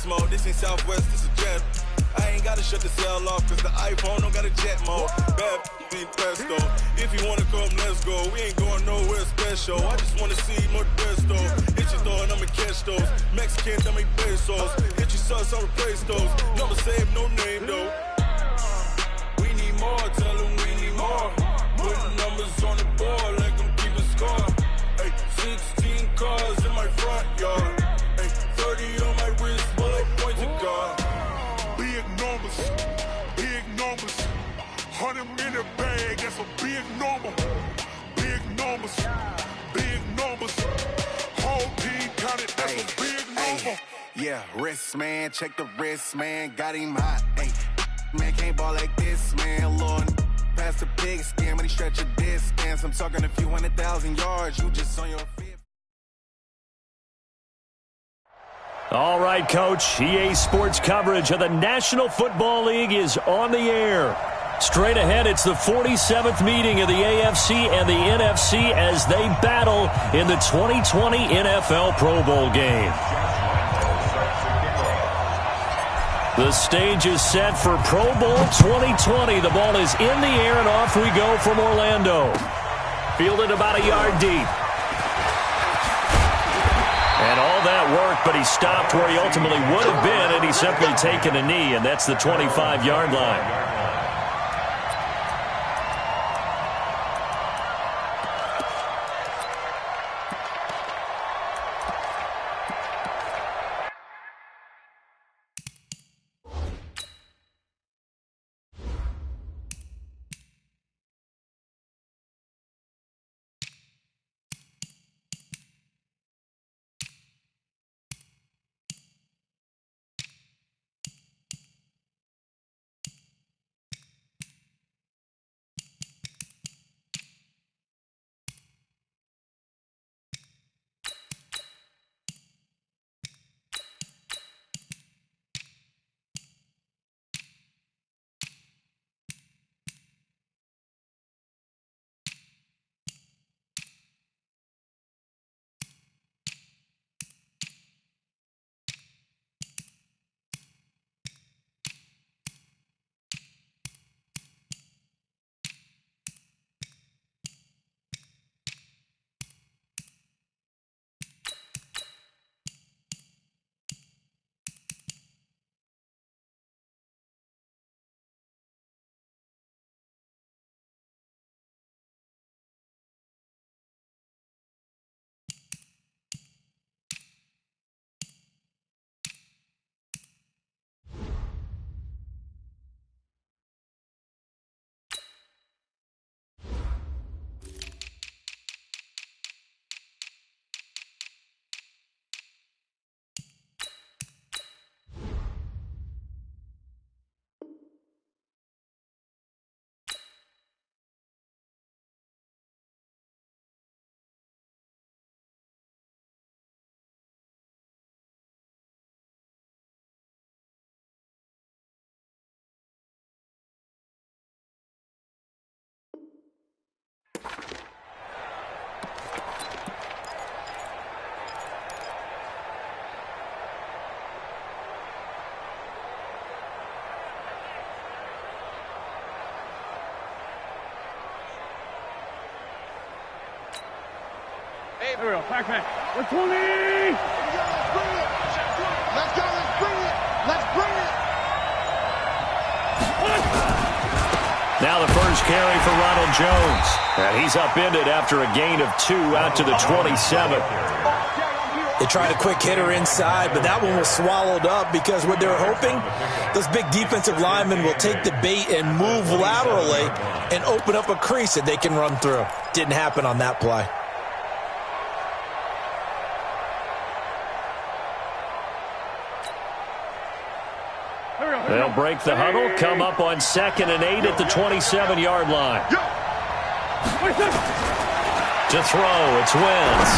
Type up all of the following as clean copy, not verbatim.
West mode. This ain't Southwest, this is jet. I ain't gotta shut the cell off, cause the iPhone don't got a jet mode. Bad ain't presto. If you wanna come, let's go. We ain't going nowhere special. I just wanna see more presto. Hit your door and I'ma catch those. Mexican, I make pesos. Hit your sus, I'll replace those. Never save, no name though. We need more, tell them we need more. Putting numbers on the board like I'm keeping score. Hey, 16 cars in my front yard. Hey, 30 on my wrist, bullet point to God. Big numbers, big numbers. 100 in the bag, that's a big number. Big numbers, big numbers. Whole team counted, that's a big number. Yeah, wrist man, check the wrist man, got him hot. Ay, man can't ball like this, man. Lord, past the pig skin, but he stretch a distance. I'm talking a few 100,000 yards, you just on your feet. All right, Coach. EA Sports coverage of the National Football League is on the air. Straight ahead, it's the 47th meeting of the AFC and the NFC as they battle in the 2020 NFL Pro Bowl game. The stage is set for Pro Bowl 2020. The ball is in the air, and off we go from Orlando. Fielded about a yard deep. And all that work, but he stopped where he ultimately would have been, and he's simply taken a knee, and that's the 25-yard line. Here we go, back. We're 20! Let's go, let's bring it! Let's bring it! Now the first carry for Ronald Jones. And he's upended after a gain of 2 out to the 27. They tried a quick hitter inside, but that one was swallowed up because what they're hoping, those big defensive linemen will take the bait and move laterally and open up a crease that they can run through. Didn't happen on that play. They'll break the huddle, come up on 2nd and 8 at the 27-yard line. To throw, it's Wentz.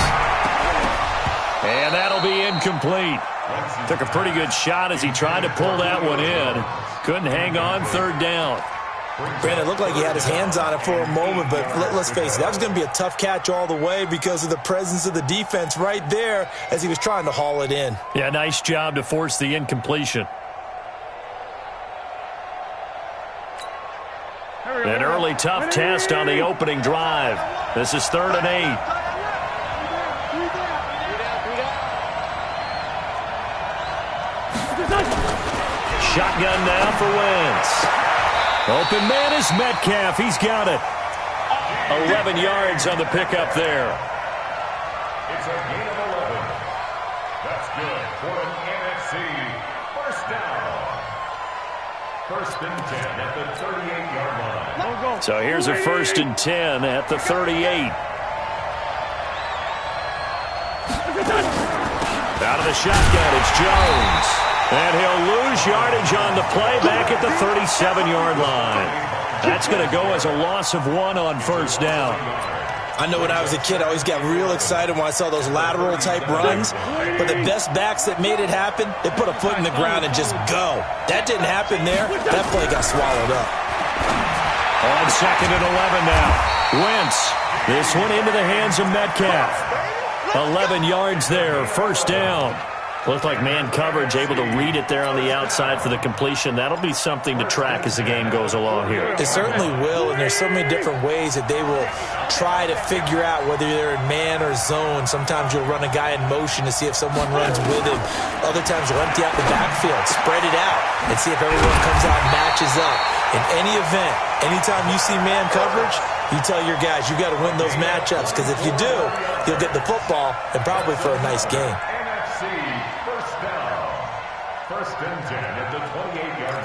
And that'll be incomplete. Took a pretty good shot as he tried to pull that one in. Couldn't hang on, 3rd down. Brandon, it looked like he had his hands on it for a moment, but let's face it, that was going to be a tough catch all the way because of the presence of the defense right there as he was trying to haul it in. Yeah, nice job to force the incompletion. An early tough test on the opening drive. This is 3rd and 8. Shotgun now for Wentz. Open man is Metcalf. He's got it. 11 yards on the pickup there. It's a gain of 11. That's good for an NFC first down. 1st and 10 at the 38-yard line. So here's a 1st and 10 at the 38. Out of the shotgun, it's Jones. And he'll lose yardage on the play back at the 37-yard line. That's going to go as a loss of 1 on 1st down. I know when I was a kid, I always got real excited when I saw those lateral-type runs. But the best backs that made it happen, they put a foot in the ground and just go. That didn't happen there. That play got swallowed up. On 2nd and 11 now. Wentz. This one into the hands of Metcalf. 11 yards there, 1st down. Looked like man coverage, able to read it there on the outside for the completion. That'll be something to track as the game goes along here. It certainly will, and there's so many different ways that they will try to figure out whether they're in man or zone. Sometimes you'll run a guy in motion to see if someone runs with him. Other times you'll empty out the backfield, spread it out, and see if everyone comes out and matches up. In any event, anytime you see man coverage, you tell your guys you got to win those matchups, because if you do, you'll get the football and probably for a nice game. NFC first down. 1st and 10 at the 28-yard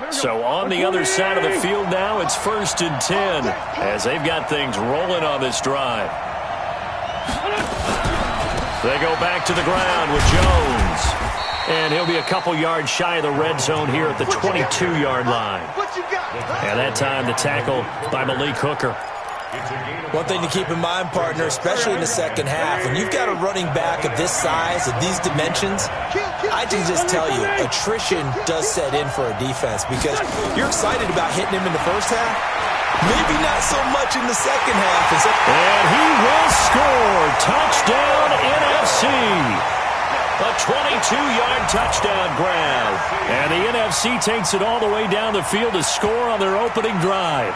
line. So on the other side of the field now, it's 1st and 10 as they've got things rolling on this drive. They go back to the ground with Jones. And he'll be a couple yards shy of the red zone here at the 22-yard line. And that time the tackle by Malik Hooker. One thing to keep in mind, partner, especially in the second half, when you've got a running back of this size, of these dimensions, I can just tell you, attrition does set in for a defense because you're excited about hitting him in the first half. Maybe not so much in the second half. And he will score. Touchdown, NFC. A 22-yard touchdown grab. And the NFC takes it all the way down the field to score on their opening drive.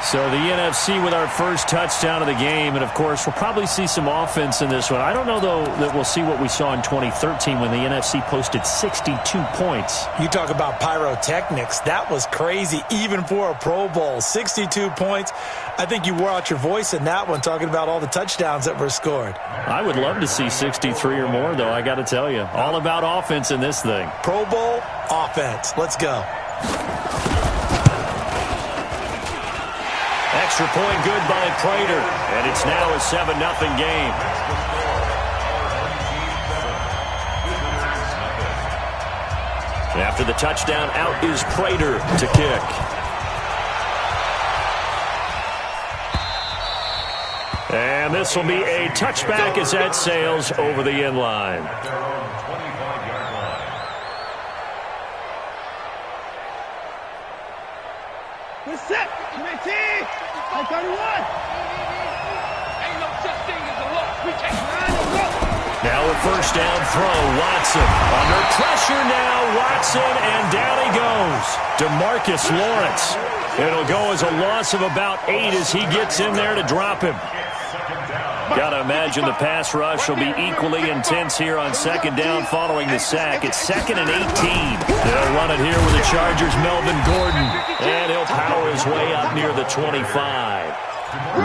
So the NFC with our first touchdown of the game. And, of course, we'll probably see some offense in this one. I don't know, though, that we'll see what we saw in 2013 when the NFC posted 62 points. You talk about pyrotechnics. That was crazy, even for a Pro Bowl. 62 points. I think you wore out your voice in that one talking about all the touchdowns that were scored. I would love to see 63 or more, though, I got to tell you. All about offense in this thing. Pro Bowl, offense. Let's go. Extra point good by Prater, and it's now a 7-0 game. After the touchdown, out is Prater to kick. And this will be a touchback as that sails over the end line. We're set. 19. 31. Ain't no such thing as a loss. We take 9. Now a first down throw. Watson under pressure now. Watson, and down he goes. DeMarcus Lawrence. It'll go as a loss of about 8 as he gets in there to drop him. Got to imagine the pass rush will be equally intense here on second down following the sack. It's 2nd and 18. They'll run it here with the Chargers' Melvin Gordon. And he'll power his way up near the 25.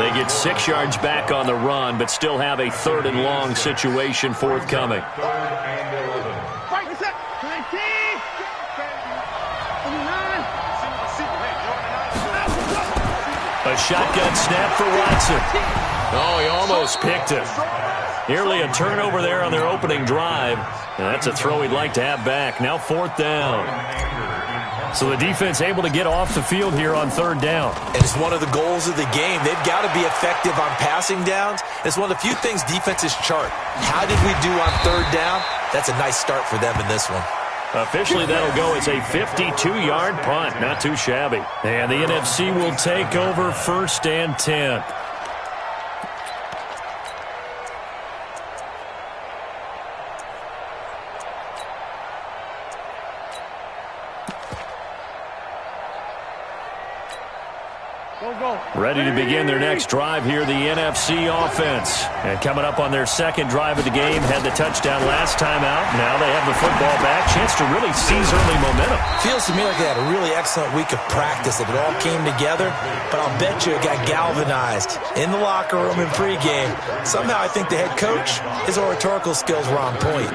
They get 6 yards back on the run, but still have a 3rd and long situation forthcoming. A shotgun snap for Watson. Oh, he almost picked it. Nearly a turnover there on their opening drive. And that's a throw he'd like to have back. Now 4th down. So the defense able to get off the field here on 3rd down. And it's one of the goals of the game. They've got to be effective on passing downs. It's one of the few things defenses chart. How did we do on 3rd down? That's a nice start for them in this one. Officially, that'll go as a 52-yard punt. Not too shabby. And the NFC will take over 1st and 10. Ready to begin their next drive here, the NFC offense. And coming up on their second drive of the game, had the touchdown last time out. Now they have the football back. Chance to really seize early momentum. Feels to me like they had a really excellent week of practice. That it all came together. But I'll bet you it got galvanized in the locker room in pregame. Somehow I think the head coach, his oratorical skills were on point.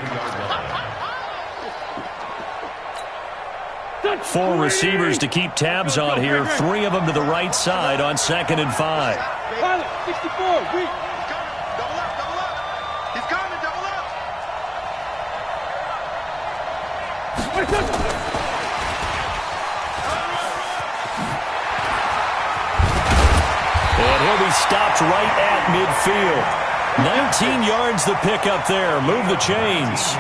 4 receivers to keep tabs on here. 3 of them to the right side on 2nd and 5. 64, weak. Double up. He's coming, double up. And he'll be stopped right at midfield. 19 yards the pickup there. Move the chains.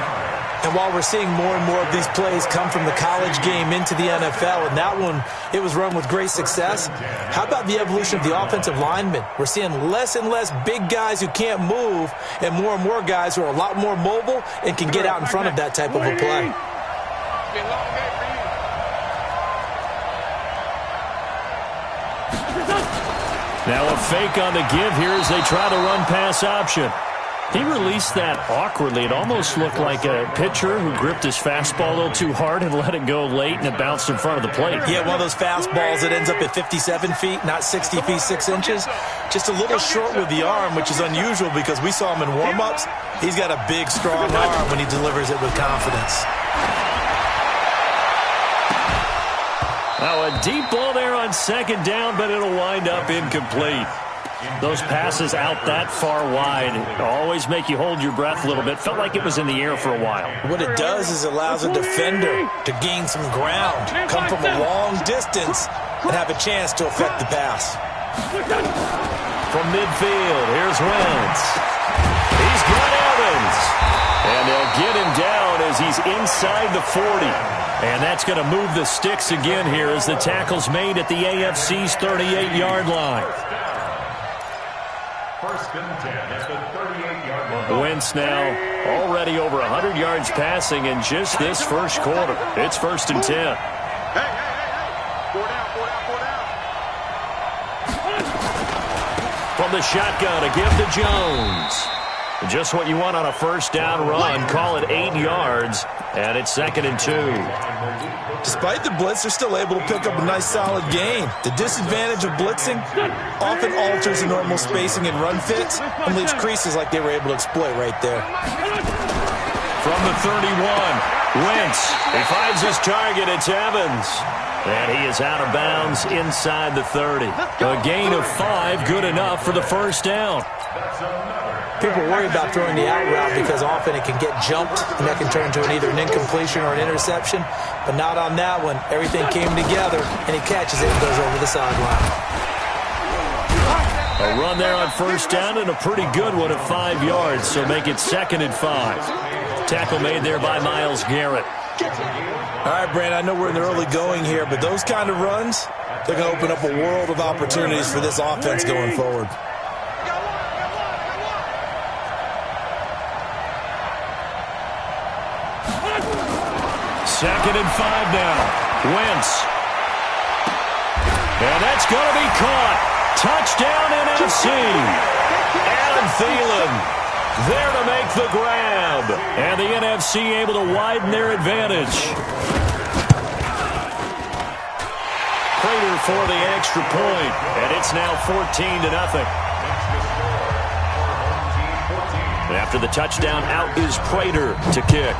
And while we're seeing more and more of these plays come from the college game into the NFL, and that one, it was run with great success, how about the evolution of the offensive linemen? We're seeing less and less big guys who can't move and more guys who are a lot more mobile and can get out in front of that type of a play. Now a fake on the give here as they try to run pass option. He released that awkwardly. It almost looked like a pitcher who gripped his fastball a little too hard and let it go late, and it bounced in front of the plate. Yeah, one of those fastballs that ends up at 57 feet, not 60 feet, 6 inches. Just a little short with the arm, which is unusual because we saw him in warm-ups. He's got a big, strong arm when he delivers it with confidence. Now a deep ball there on 2nd down, but it'll wind up incomplete. Those passes out that far wide always make you hold your breath a little bit. Felt like it was in the air for a while. What it does is it allows a defender to gain some ground, come from a long distance, and have a chance to affect the pass. From midfield, here's Wentz. He's got Evans. And they'll get him down as he's inside the 40. And that's going to move the sticks again here as the tackle's made at the AFC's 38-yard line. 1st and 10 at the 38-yard line. Wentz now already over 100 yards passing in just this first quarter. It's 1st and 10. Hey. 4 down. From the shotgun, a give to Jones. Just what you want on a 1st down run. Call it 8 yards, and it's 2nd and 2. Despite the blitz, they're still able to pick up a nice, solid gain. The disadvantage of blitzing often alters the normal spacing and run fits and leaves creases like they were able to exploit right there. From the 31, Wentz. He finds his target. It's Evans. And he is out of bounds inside the 30. A gain of 5, good enough for the 1st down. People worry about throwing the out route because often it can get jumped, and that can turn into either an incompletion or an interception. But not on that one. Everything came together, and he catches it and goes over the sideline. A run there on 1st down, and a pretty good one of 5 yards, so make it 2nd and 5. Tackle made there by Myles Garrett. All right, Brand, I know we're in the early going here, but those kind of runs, they're going to open up a world of opportunities for this offense going forward. 2nd and 5 now. Wentz. And that's going to be caught. Touchdown NFC. Adam Thielen there to make the grab. And the NFC able to widen their advantage. Prater for the extra point. And it's now 14-0. And after the touchdown, out is Prater to kick.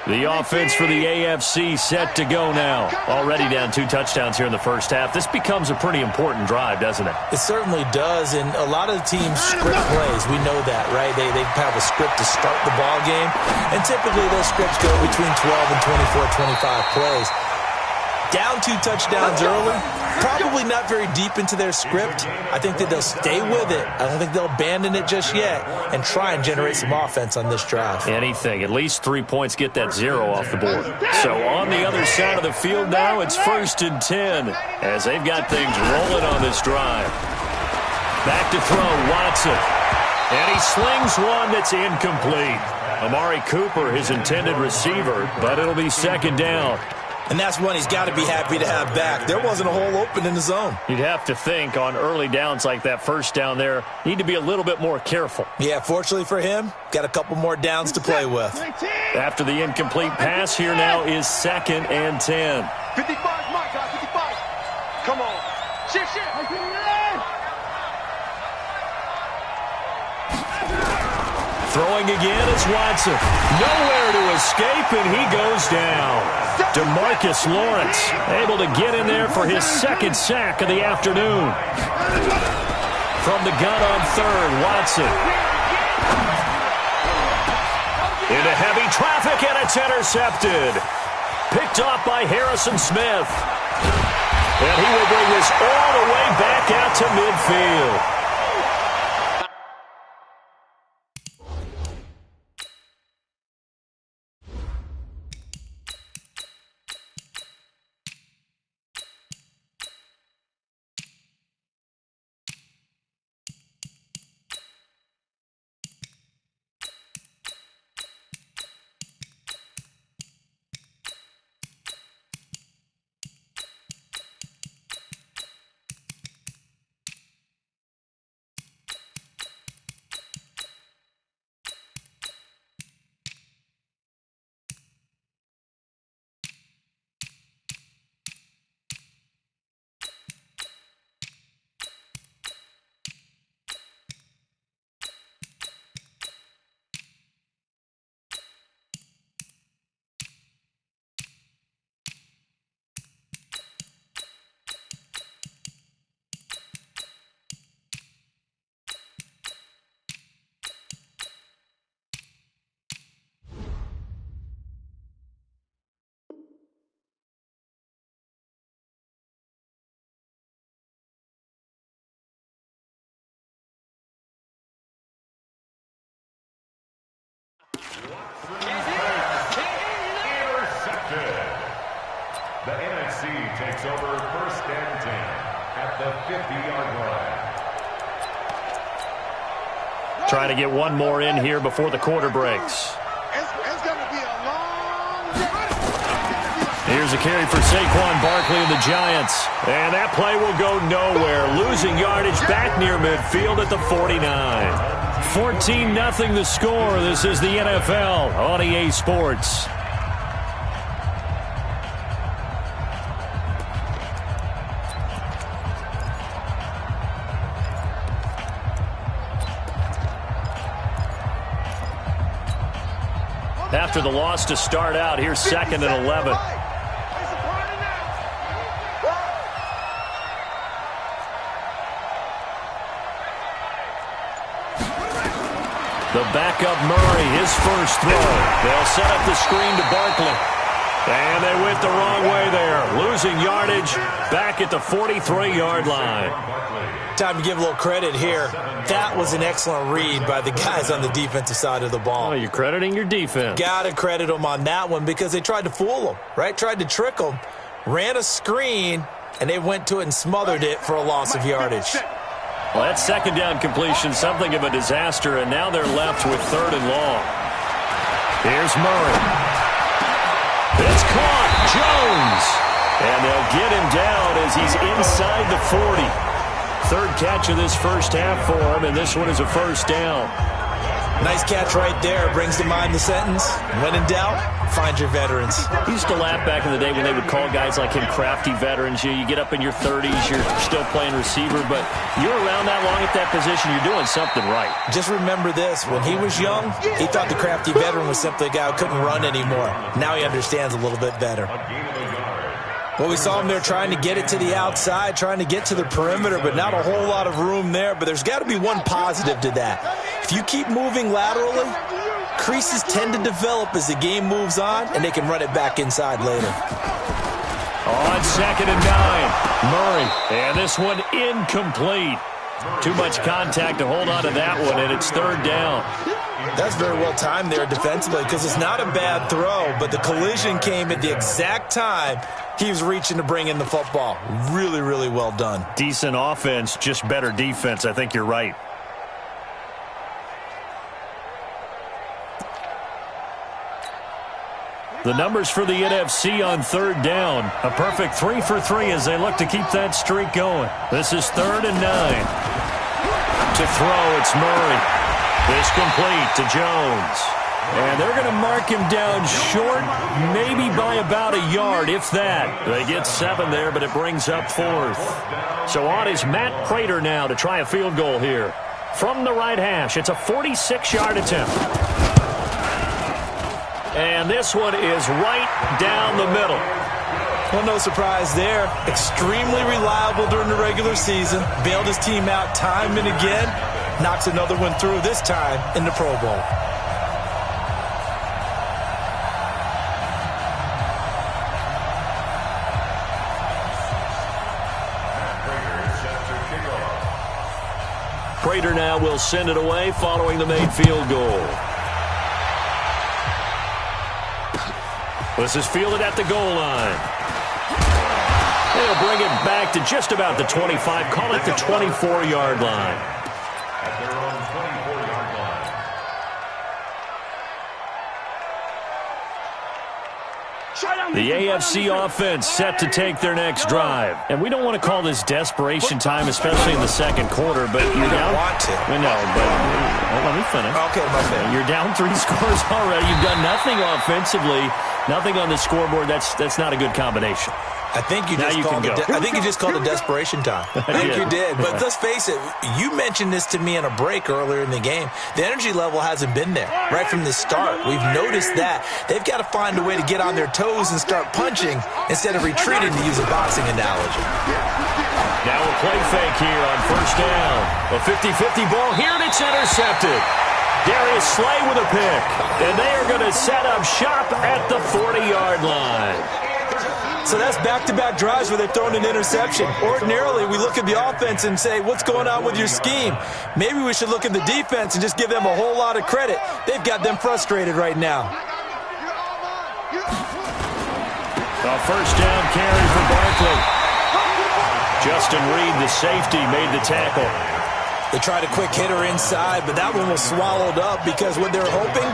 The offense for the AFC set to go now. Already down 2 touchdowns here in the first half. This becomes a pretty important drive, doesn't it? It certainly does, and a lot of the teams script plays. We know that, right? They have a script to start the ball game, and typically those scripts go between 12 and 24, 25 plays. Down 2 touchdowns early, probably not very deep into their script. I think that they'll stay with it. I don't think they'll abandon it just yet and try and generate some offense on this drive. Anything. At least 3 points, get that 0 off the board. So on the other side of the field now, it's 1st and 10 as they've got things rolling on this drive. Back to throw, Watson. And he slings one that's incomplete. Amari Cooper, his intended receiver, but it'll be 2nd down. And that's one he's got to be happy to have back. There wasn't a hole open in the zone. You'd have to think on early downs like that 1st down there, need to be a little bit more careful. Yeah, fortunately for him, got a couple more downs to play with. After the incomplete pass, here now is 2nd and 10. 55, my God, 55. Come on. Shit. Throwing again is Watson. Nowhere to escape, and he goes down. DeMarcus Lawrence able to get in there for his 2nd sack of the afternoon. From the gun on 3rd, Watson. Into heavy traffic, and it's intercepted. Picked off by Harrison Smith. And he will bring this all the way back out to midfield. The NFC takes over 1st and 10 at the 50-yard line. Trying to get one more in here before the quarter breaks. It's going to be a long day. Here's a carry for Saquon Barkley and the Giants. And that play will go nowhere. Losing yardage back near midfield at the 49. 14-0 the score. This is the NFL on EA Sports. After the loss to start out, here's 2nd and 11. The backup Murray, his first throw. They'll set up the screen to Barkley. And they went the wrong way there. Losing yardage back at the 43-yard line. Time to give a little credit here. That was an excellent read by the guys on the defensive side of the ball. Oh, you're crediting your defense. Got to credit them on that one because they tried to fool them, right? Tried to trick them. Ran a screen, and they went to it and smothered it for a loss of yardage. Well, that 2nd down completion, something of a disaster, and now they're left with 3rd and long. Here's Murray. It's caught. Jones. And they'll get him down as he's inside the 40. 3rd catch of this first half for him, and this one is a 1st down. Nice catch right there. Brings to mind the sentence, when in doubt, find your veterans. He used to laugh back in the day when they would call guys like him crafty veterans. You get up in your 30s, you're still playing receiver, but you're around that long at that position, you're doing something right. Just remember this. When he was young, he thought the crafty veteran was simply a guy who couldn't run anymore. Now he understands a little bit better. Well, we saw him there trying to get it to the outside, trying to get to the perimeter, but not a whole lot of room there. But there's got to be one positive to that. If you keep moving laterally, creases tend to develop as the game moves on, and they can run it back inside later. On 2nd and 9, Murray. And this one incomplete. Too much contact to hold on to that one, and it's 3rd down. That's very well timed there defensively because it's not a bad throw, but the collision came at the exact time he was reaching to bring in the football. Really, really well done. Decent offense, just better defense. I think you're right. The numbers for the NFC on 3rd down. A perfect 3 for 3 as they look to keep that streak going. This is 3rd and 9. To throw, it's Murray. This complete to Jones. And they're going to mark him down short, maybe by about a yard, if that. They get 7 there, but it brings up 4th. So on is Matt Prater now to try a field goal here. From the right hash, it's a 46-yard attempt. And this one is right down the middle. Well, no surprise there. Extremely reliable during the regular season. Bailed his team out time and again. Knocks another one through, this time in the Pro Bowl. Prater now will send it away following the made field goal. This is fielded at the goal line. They'll bring it back to just about the 25, call it the 24-yard line. At their own 24-yard line. The AFC offense set to take their next drive. And we don't want to call this desperation time, especially in the second quarter, but you're down. Want to. No, but let me finish. Okay, my bad. You're down 3 scores already. You've done nothing offensively, nothing on the scoreboard. That's not a good combination. I think you just called it desperation time. I think you did. But let's face it, you mentioned this to me in a break earlier in the game. The energy level hasn't been there right from the start. We've noticed that. They've got to find a way to get on their toes and start punching instead of retreating, to use a boxing analogy. Now a play fake here on 1st down. A 50-50 ball here, and it's intercepted. Darius Slay with a pick. And they are going to set up shop at the 40-yard line. So that's back-to-back drives where they've thrown an interception. Ordinarily, we look at the offense and say, what's going on with your scheme? Maybe we should look at the defense and just give them a whole lot of credit. They've got them frustrated right now. A 1st down carry for Barkley. Justin Reed, the safety, made the tackle. They tried a quick hitter inside, but that one was swallowed up because what they're hoping,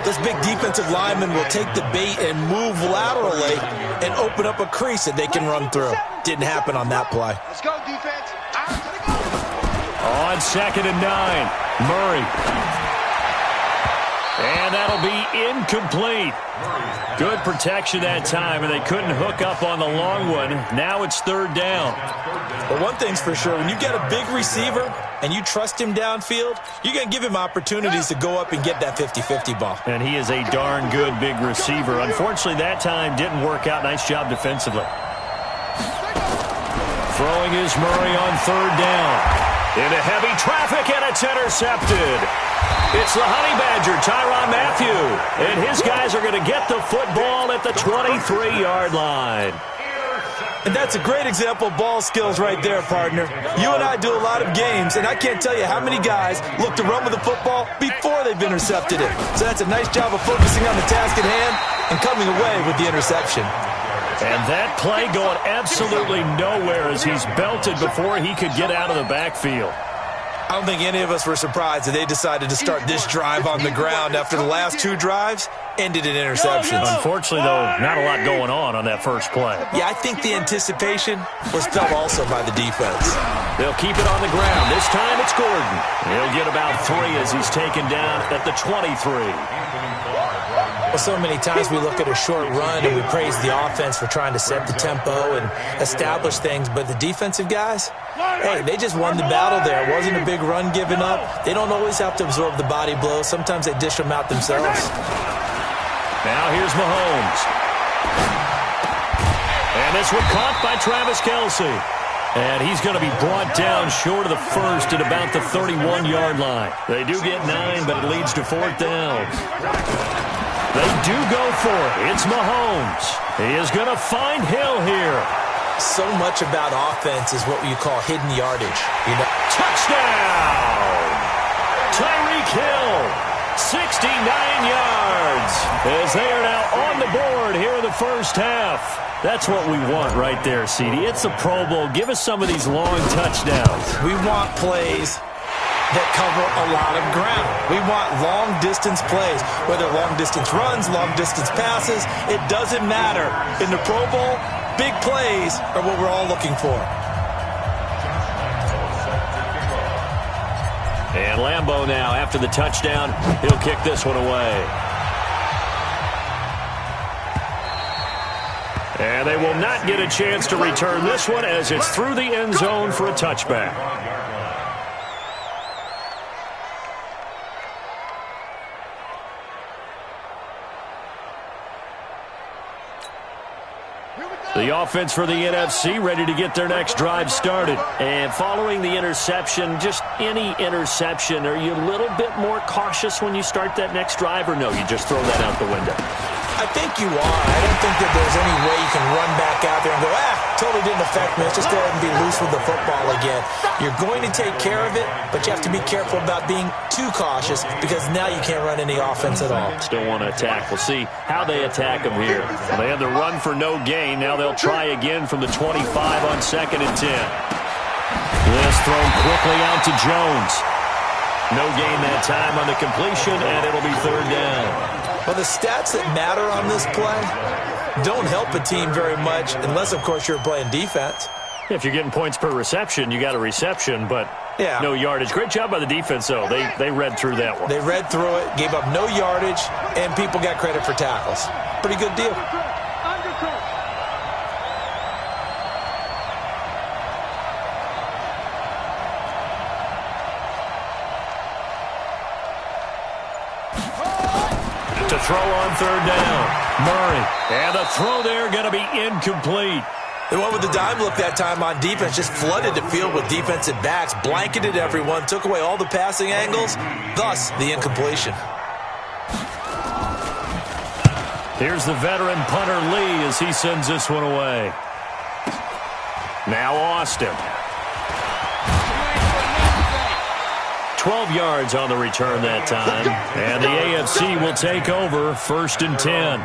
this big defensive lineman will take the bait and move laterally and open up a crease that they can run through. Didn't happen on that play. Let's go, defense. On 2nd and 9, Murray. And that'll be incomplete. Good protection that time, and they couldn't hook up on the long one. Now it's 3rd down. But one thing's for sure, when you've got a big receiver and you trust him downfield, you're going to give him opportunities to go up and get that 50-50 ball. And he is a darn good big receiver. Unfortunately, that time didn't work out. Nice job defensively. Throwing is Murray on 3rd down. Into heavy traffic, and it's intercepted. It's the Honey Badger, Tyrann Mathieu. And his guys are going to get the football at the 23-yard line. And that's a great example of ball skills right there, partner. You and I do a lot of games, and I can't tell you how many guys look to run with the football before they've intercepted it. So that's a nice job of focusing on the task at hand and coming away with the interception. And that play going absolutely nowhere as he's belted before he could get out of the backfield. I don't think any of us were surprised that they decided to start this drive on the ground after the last 2 drives ended in interceptions. Unfortunately, though, not a lot going on that first play. Yeah, I think the anticipation was felt also by the defense. They'll keep it on the ground. This time it's Gordon. He'll get about 3 as he's taken down at the 23. Well, so many times we look at a short run and we praise the offense for trying to set the tempo and establish things, but the defensive guys, hey, they just won the battle there. It wasn't a big run given up. They don't always have to absorb the body blows. Sometimes they dish them out themselves. Now here's Mahomes. And this one caught by Travis Kelce. And he's going to be brought down short of the first at about the 31-yard line. They do get 9, but it leads to 4th down. They do go for it. It's Mahomes. He is going to find Hill here. So much about offense is what you call hidden yardage. You know? Touchdown! Tyreek Hill, 69 yards. As they are now on the board here in the first half. That's what we want right there, CD. It's a Pro Bowl. Give us some of these long touchdowns. We want plays that cover a lot of ground. We want long-distance plays, whether long-distance runs, long-distance passes. It doesn't matter. In the Pro Bowl, big plays are what we're all looking for. And Lambeau now, after the touchdown, he'll kick this one away. And they will not get a chance to return this one as it's through the end zone for a touchback. The offense for the NFC ready to get their next drive started. And following the interception, just any interception, are you a little bit more cautious when you start that next drive, or no, you just throw that out the window? I think you are. I don't think that there's any way you can run back out there and go, totally didn't affect me. Let's just go ahead and be loose with the football again. You're going to take care of it, but you have to be careful about being too cautious because now you can't run any offense at all. Still want to attack. We'll see how they attack them here. Well, they had the run for no gain. Now they'll try again from the 25 on 2nd and 10. This thrown quickly out to Jones. No gain that time on the completion, and it'll be 3rd down. Well, the stats that matter on this play don't help a team very much unless, of course, you're playing defense. If you're getting points per reception, you got a reception, but no yardage. Great job by the defense, though. They read through that one. They read through it, gave up no yardage, and people got credit for tackles. Pretty good deal. To throw on 3rd down. Murray. And the throw there going to be incomplete. They went with the dime look that time on defense, just flooded the field with defensive backs, blanketed everyone, took away all the passing angles, thus the incompletion. Here's the veteran punter Lee as he sends this one away. Now Austin. 12 yards on the return that time. And the AFC will take over 1st and 10.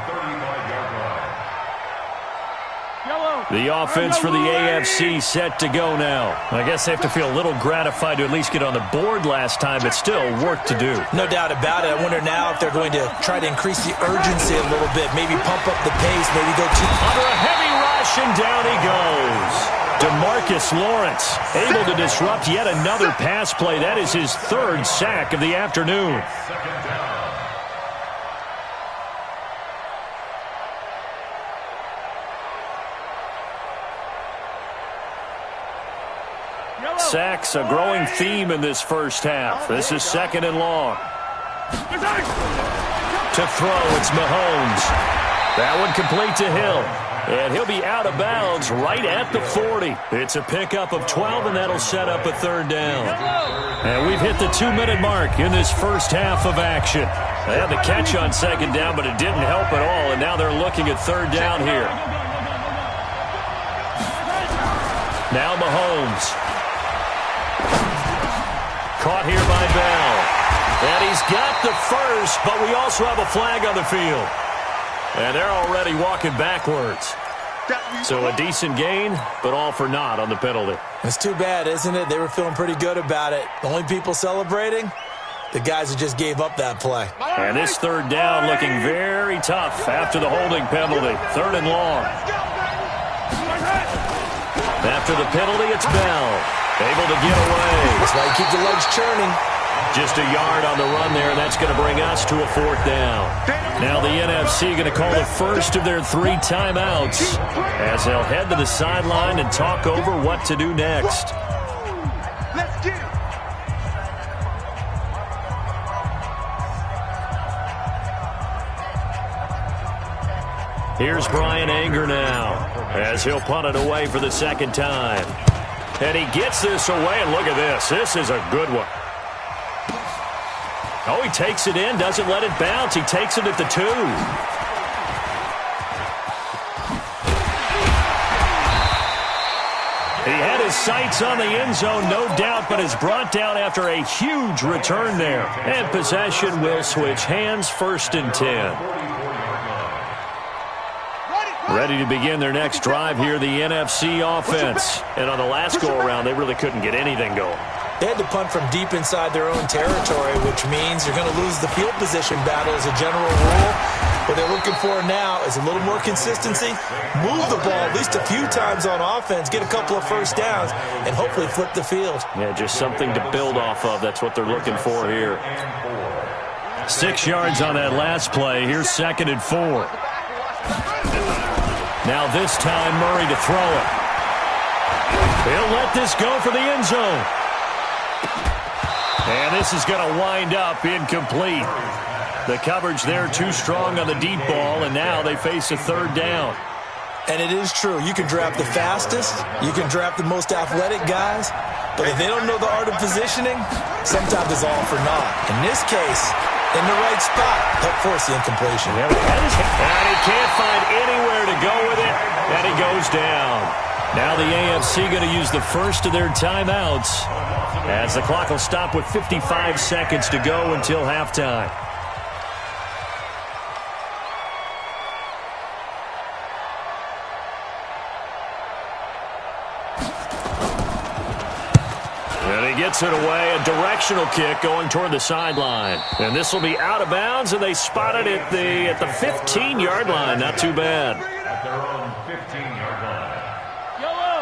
The offense for the AFC set to go now. I guess they have to feel a little gratified to at least get on the board last time, but still work to do. No doubt about it. I wonder now if they're going to try to increase the urgency a little bit, maybe pump up the pace, maybe go too... Under a heavy rush, and down he goes. DeMarcus Lawrence able to disrupt yet another pass play. That is his 3rd sack of the afternoon. Sacks, a growing theme in this first half. This is 2nd and long. To throw, it's Mahomes. That one complete to Hill. And he'll be out of bounds right at the 40. It's a pickup of 12, and that'll set up a 3rd down. And we've hit the 2-minute mark in this first half of action. They had the catch on 2nd down, but it didn't help at all, and now they're looking at 3rd down here. Now Mahomes. Caught here by Bell. And he's got the first, but we also have a flag on the field. And they're already walking backwards. So a decent gain, but all for naught on the penalty. It's too bad, isn't it? They were feeling pretty good about it. The only people celebrating, the guys who just gave up that play. And this third down looking very tough after the holding penalty. 3rd and long. After the penalty, it's Bell. Able to get away. That's why you keep the legs churning. Just a yard on the run there, and that's going to bring us to a 4th down. Now the NFC going to call the first of their 3 timeouts as they'll head to the sideline and talk over what to do next. Let's get it. Here's Brian Anger now as he'll punt it away for the 2nd time. And he gets this away, and look at this. This is a good one. Oh, he takes it in, doesn't let it bounce. He takes it at the 2. He had his sights on the end zone, no doubt, but is brought down after a huge return there. And possession will switch hands, 1st and 10. Ready to begin their next drive here, the NFC offense. And on the last go-around, they really couldn't get anything going. They had to punt from deep inside their own territory, which means you're going to lose the field position battle as a general rule. What they're looking for now is a little more consistency, move the ball at least a few times on offense, get a couple of first downs, and hopefully flip the field. Yeah, just something to build off of. That's what they're looking for here. 6 yards on that last play. Here's 2nd and 4. Now this time, Murray to throw it. He'll let this go for the end zone. And this is going to wind up incomplete. The coverage there too strong on the deep ball, and now they face a 3rd down. And it is true. You can draft the fastest. You can draft the most athletic guys. But if they don't know the art of positioning, sometimes it's all for naught. In this case, in the right spot, help force the incompletion. And he can't find anywhere to go with it, and he goes down. Now the AFC going to use the first of their timeouts as the clock will stop with 55 seconds to go until halftime. Gets it away, a directional kick going toward the sideline. And this will be out of bounds, and they spot it at the 15-yard line. Not too bad. At their own 15-yard line.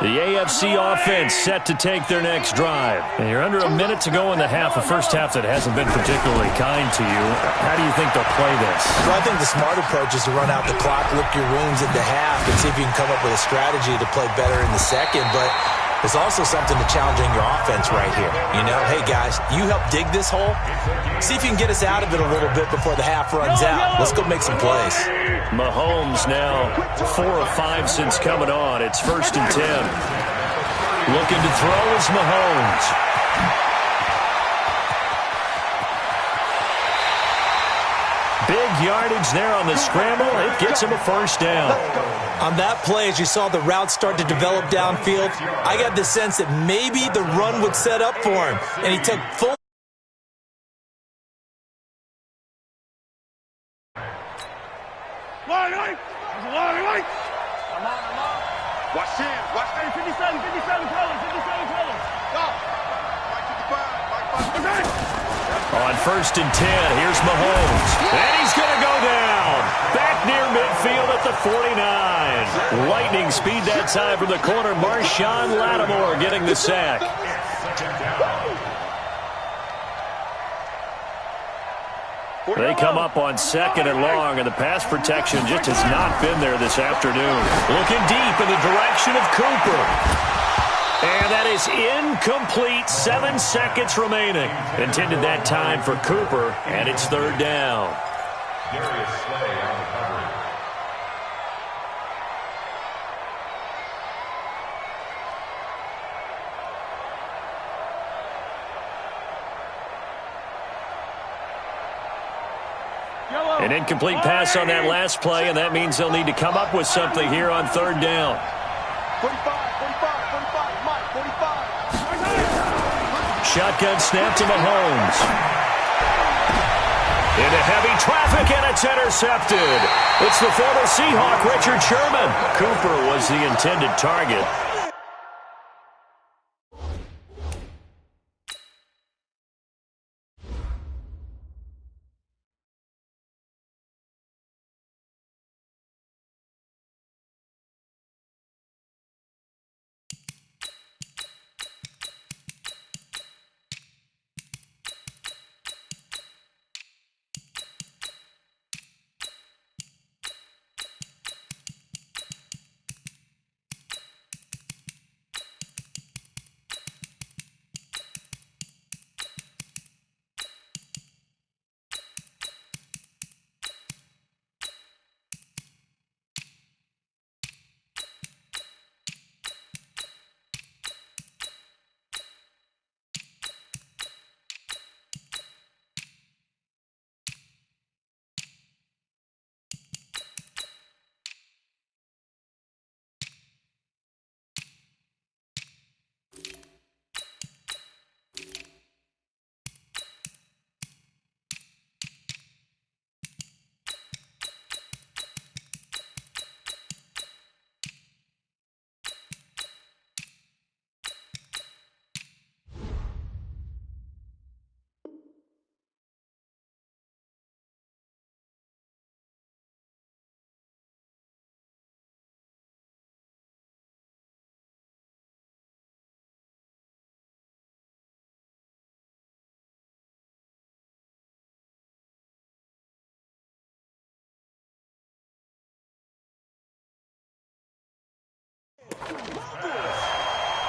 The AFC offense set to take their next drive. And you're under a minute to go in the half, a first half that hasn't been particularly kind to you. How do you think they'll play this? Well, I think the smart approach is to run out the clock, lick your wounds at the half, and see if you can come up with a strategy to play better in the second. But there's also something to challenging your offense right here. You know, hey, guys, you help dig this hole. See if you can get us out of it a little bit before the half runs out. Let's go make some plays. Mahomes now 4 of 5 since coming on. It's 1st and 10. Looking to throw is Mahomes. Big yardage there on the scramble. It gets him a 1st down. On that play, as you saw the route start to develop downfield, I got the sense that maybe the run would set up for him, and he took full. Watch in. Watch 57 colors. Go. On 1st and 10, here's Mahomes. And he's going to go down. Back near midfield at the 49. Lightning speed that time from the corner. Marshawn Lattimore getting the sack. They come up on 2nd and long, and the pass protection just has not been there this afternoon. Looking deep in the direction of Cooper. And that is incomplete. 7 seconds remaining. Intended that time for Cooper, and it's 3rd down. Darius Slay on the coverage. An incomplete pass on that last play, and that means they'll need to come up with something here on 3rd down. 45, Mike, 45. Shotgun snap to Mahomes. Into heavy traffic, and it's intercepted. It's the former Seahawk, Richard Sherman. Cooper was the intended target.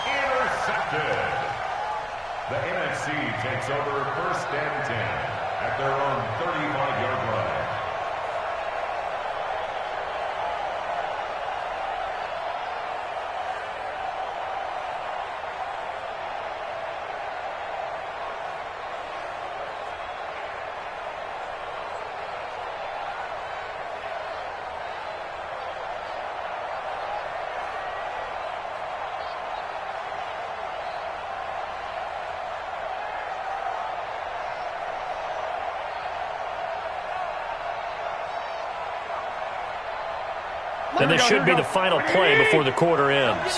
Intercepted. The NFC takes over 1st and 10 at their own 35-yard line. And this should be the final play before the quarter ends.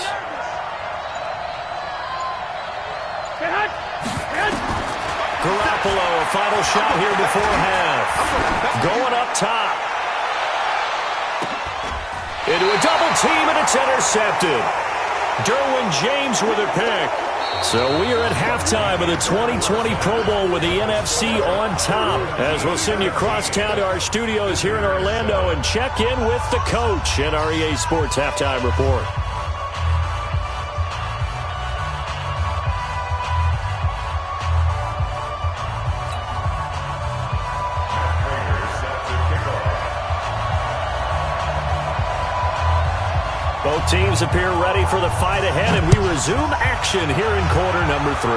Garoppolo, a final shot here before half. Going up top. Into a double team, and it's intercepted. Derwin James with a pick. So we are at halftime of the 2020 Pro Bowl with the NFC on top. As we'll send you across town to our studios here in Orlando and check in with the coach at our EA Sports Halftime Report. Both teams appear ready for the fight ahead, and we resume action here in quarter number 3.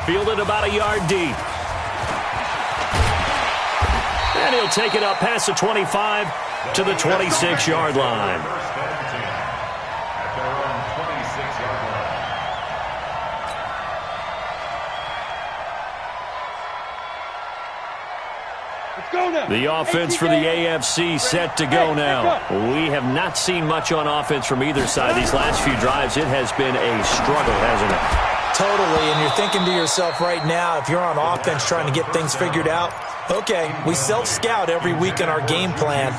Fielded about a yard deep. And he'll take it up past the 25 to the 26-yard line. The offense for the AFC set to go now. We have not seen much on offense from either side these last few drives. It has been a struggle, hasn't it? Totally, and you're thinking to yourself right now, if you're on offense trying to get things figured out, okay, we self-scout every week in our game plan.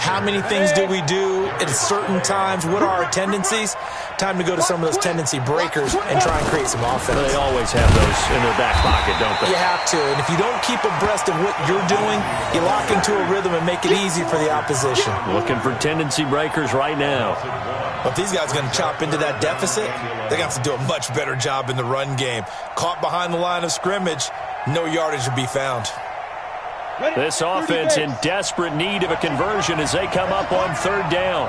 How many things do we do at certain times? What are our tendencies? Time to go to some of those tendency breakers and try and create some offense. They always have those in their back pocket, don't they? You have to, and if you don't keep abreast of what you're doing, you lock into a rhythm and make it easy for the opposition. Looking for tendency breakers right now. If these guys are going to chop into that deficit, they're going to have to do a much better job in the run game. Caught behind the line of scrimmage, no yardage to be found. This offense in desperate need of a conversion as they come up on 3rd down.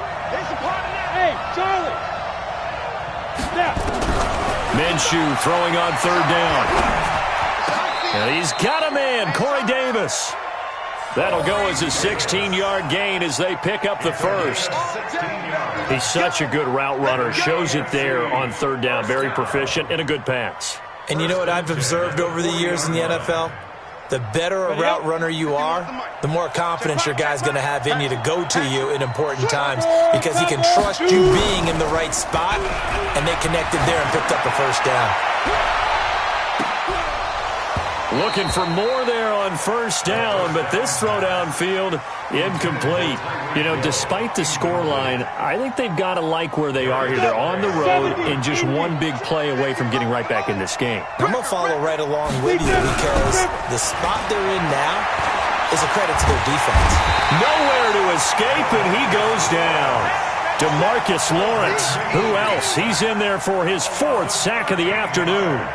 Hey, Charlie. Minshew throwing on 3rd down. And he's got a man, Corey Davis. That'll go as a 16-yard gain as they pick up the first. He's such a good route runner. Shows it there on 3rd down. Very proficient and a good pass. And you know what I've observed over the years in the NFL? The better a route runner you are, the more confidence your guy's going to have in you to go to you in important times because he can trust you being in the right spot, and they connected there and picked up the first down. Looking for more there on first down, but this throw downfield, incomplete. You know, despite the scoreline, I think they've got to like where they are here. They're on the road and just one big play away from getting right back in this game. I'm going to follow right along with you because the spot they're in now is a credit to their defense. Nowhere to escape, and he goes down. DeMarcus Lawrence, who else? He's in there for his 4th sack of the afternoon.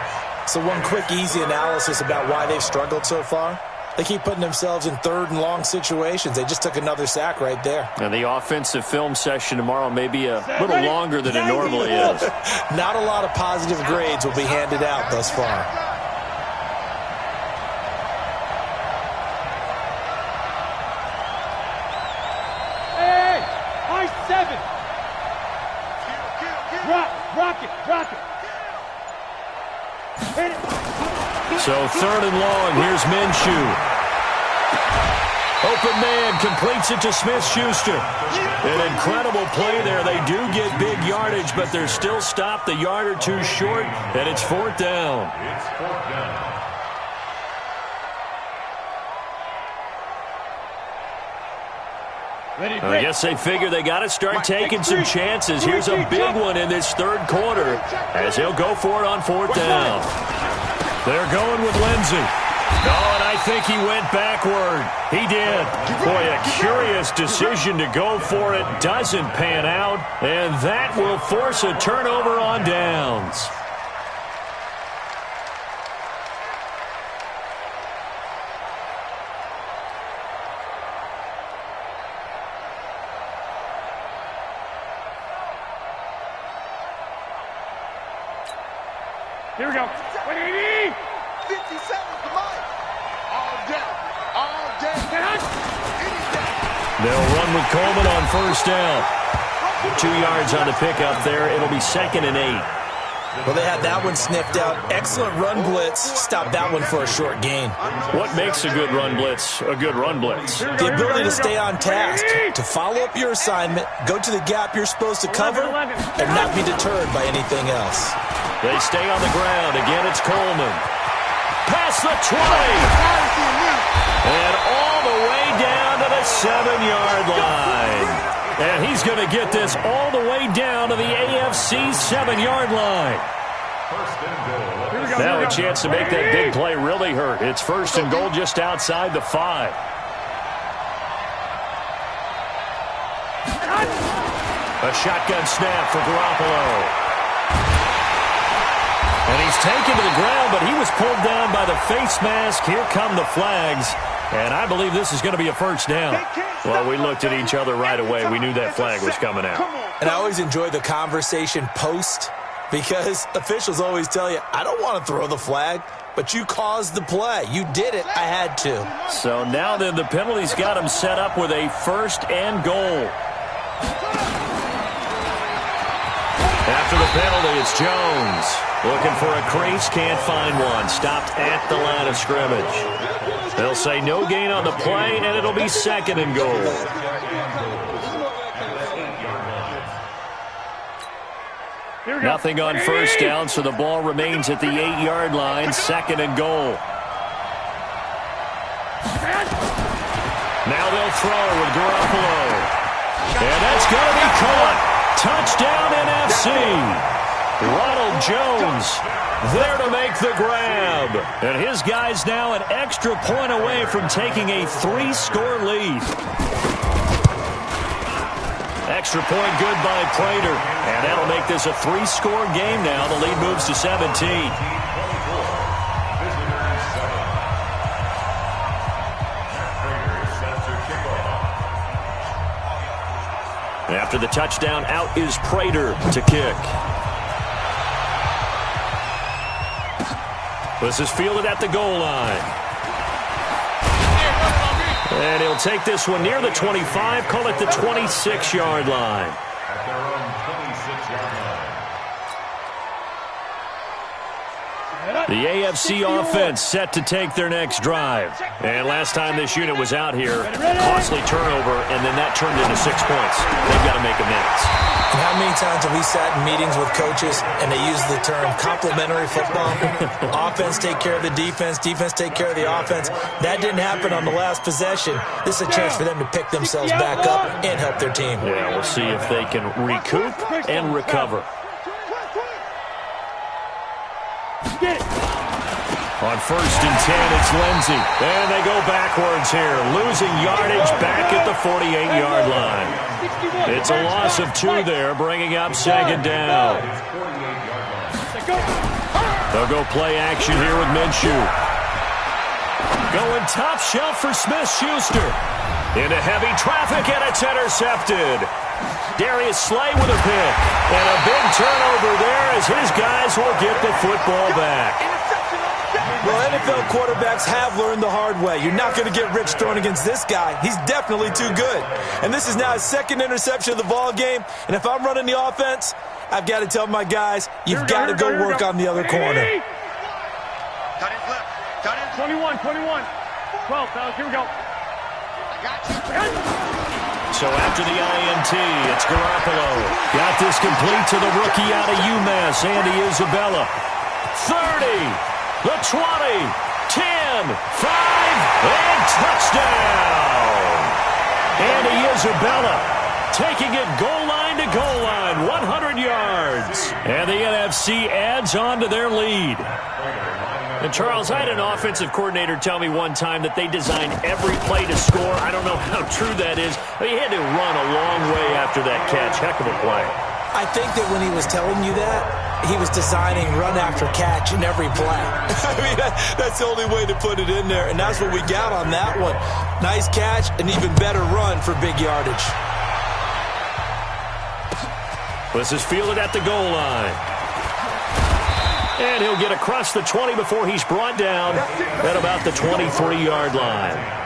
So one quick, easy analysis about why they've struggled so far. They keep putting themselves in 3rd and long situations. They just took another sack right there. And the offensive film session tomorrow may be a little longer than it normally is. Not a lot of positive grades will be handed out thus far. Hey, I-7. Rock it. So 3rd and long, here's Minshew. Open man, completes it to Smith-Schuster. An incredible play there. They do get big yardage, but they're still stopped a yard or two short, and it's 4th down. It's 4th down. I guess they figure they got to start taking some chances. Here's a big one in this 3rd quarter as he'll go for it on 4th down. They're going with Lindsey. Oh, and I think he went backward. He did. Boy, a curious decision to go for it. Doesn't pan out, and that will force a turnover on downs. Here we go. 180. 50 seconds to mine. All day. They'll run with Coleman on 1st down. 2 yards on the pickup there. It'll be 2nd and 8. Well, they had that one sniffed out. Excellent run blitz. Stopped that one for a short gain. What makes a good run blitz a good run blitz? The ability to stay on task, to follow up your assignment, go to the gap you're supposed to cover, and not be deterred by anything else. They stay on the ground. Again, it's Coleman. Past the 20. And all the way down to the 7-yard line. And he's going to get this all the way down to the AFC 7-yard line. Now a chance to make that big play really hurt. It's 1st and goal just outside the 5. A shotgun snap for Garoppolo. And he's taken to the ground, but he was pulled down by the face mask. Here come the flags. And I believe this is going to be a 1st down. Well, we looked at each other right away. We knew that flag was coming out. And I always enjoy the conversation post because officials always tell you, I don't want to throw the flag, but you caused the play. You did it. I had to. So now then the penalty's got him set up with a 1st and goal. After the penalty, it's Jones. Looking for a crease, can't find one. Stopped at the line of scrimmage. They'll say no gain on the play, and it'll be 2nd and goal. Nothing on 1st down, so the ball remains at the 8-yard line. 2nd and goal. Now they'll throw with Garoppolo. And that's going to be caught. Touchdown NFC. Ronald Jones there to make the grab. And his guy's now an extra point away from taking a 3-score lead. Extra point good by Prater. And that'll make this a 3-score game now. The lead moves to 17. After the touchdown, out is Prater to kick. This is fielded at the goal line. And he'll take this one near the 25, call it the 26-yard line. At their own 26-yard line. The AFC offense set to take their next drive. And last time this unit was out here, costly turnover, and then that turned into 6 points. They've got to make amends. And how many times have we sat in meetings with coaches and they use the term complementary football? Offense take care of the defense, defense take care of the offense. That didn't happen on the last possession. This is a chance for them to pick themselves back up and help their team. Yeah, we'll see if they can recoup and recover. On 1st and 10, it's Lindsey. And they go backwards here, losing yardage back at the 48-yard line. It's a loss of 2 there, bringing up 2nd down. They'll go play action here with Minshew. Going top shelf for Smith-Schuster. Into heavy traffic, and it's intercepted. Darius Slay with a pick. And a big turnover there as his guys will get the football back. Well, NFL quarterbacks have learned the hard way. You're not going to get rich throwing against this guy. He's definitely too good. And this is now his 2nd interception of the ball game. And if I'm running the offense, I've got to tell my guys, you've got to go work on the other corner. Cut in flip. Cut in 21, 12, fellas, here we go. I got you. So after the INT, it's Garoppolo. Got this complete to the rookie out of UMass, Andy Isabella. 30. The 20, 10, 5, and touchdown! Andy Isabella taking it goal line to goal line, 100 yards. And the NFC adds on to their lead. And Charles, I had an offensive coordinator tell me one time that they designed every play to score. I don't know how true that is, but he had to run a long way after that catch. Heck of a play. I think that when he was telling you that, he was designing run after catch in every play. I mean, that's the only way to put it in there, and that's what we got on that one. Nice catch, an even better run for big yardage. This is fielded at the goal line. And he'll get across the 20 before he's brought down at about the 23-yard line.